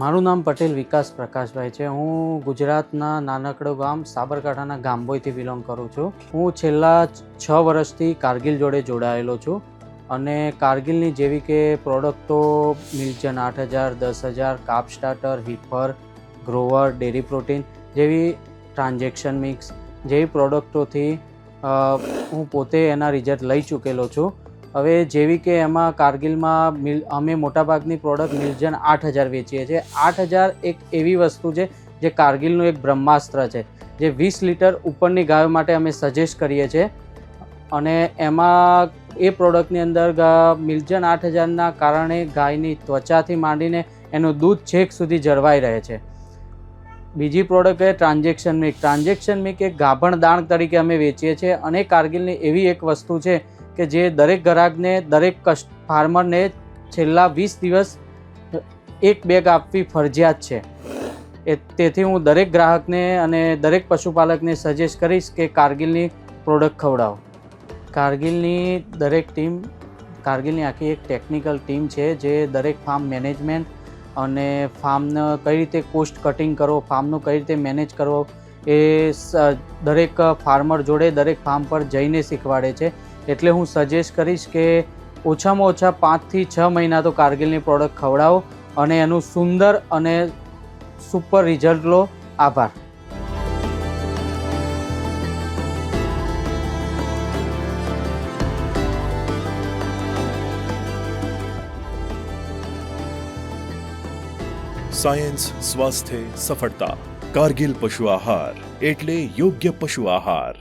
મારું નામ પટેલ વિકાસ પ્રકાશભાઈ છે. હું ગુજરાતના નાનકડું ગામ સાબરકાંઠાના ગામભોઈથી બિલોંગ કરું છું. હું છેલ્લા 6 વર્ષથી કારગિલ જોડે જોડાયેલો છું અને કારગિલની જેવી કે પ્રોડક્ટો મિલ્કજન 8000, 10,000, કાપ સ્ટાર્ટર, હિફર, ગ્રોવર, ડેરી પ્રોટીન જેવી ટ્રાન્ઝેક્શન મિક્સ જેવી પ્રોડક્ટોથી હું પોતે એના રિઝલ્ટ લઈ ચૂકેલો છું. હવે જેવી કે એમાં કારગિલમાં અમે મોટાભાગની પ્રોડક્ટ મિલ્કજન 8000 વેચીએ છીએ. 8000 એક એવી વસ્તુ છે જે કારગિલનું એક બ્રહ્માસ્ત્ર છે, જે 20 લીટર ઉપરની ગાયો માટે અમે સજેસ્ટ કરીએ છીએ અને એમાં એ પ્રોડક્ટની અંદર મિલ્કજન 8000ના કારણે ગાયની ત્વચાથી માંડીને એનું દૂધ છેક સુધી જળવાઈ રહે છે. બીજી પ્રોડક્ટ છે ટ્રાન્ઝેક્શન મિલ્ક. ટ્રાન્ઝેક્શન મિલ્ક એક ગાભણ દાણ તરીકે અમે વેચીએ છીએ અને કારગિલની એવી એક વસ્તુ છે કે જે દરેક ગ્રાહકને, દરેક ફાર્મરને છેલ્લા 20 દિવસ એક બેગ આપવી ફરજિયાત છે. તેથી હું દરેક ગ્રાહકને અને દરેક પશુપાલકને સજેસ્ટ કરીશ કે કારગિલની પ્રોડક્ટ ખવડાવો. કારગિલની આખી એક ટેકનિકલ ટીમ છે જે દરેક ફાર્મ મેનેજમેન્ટ અને ફાર્મને કઈ રીતે કોસ્ટ કટિંગ કરવો, ફાર્મનું કઈ રીતે મેનેજ કરવો એ દરેક ફાર્મર જોડે, દરેક ફાર્મ પર જઈને શીખવાડે છે. એટલે હું સજેસ્ટ કરીશ કે ઓછામાં ઓછા 5 થી 6 મહિના તો કારગિલની પ્રોડક્ટ ખવડાવો અને એનું સુંદર અને સુપર રિઝલ્ટ લો. આભાર. સાયન્સ, સ્વાસ્થ્ય, સફળતા. કારગિલ પશુ આહાર એટલે યોગ્ય પશુ આહાર.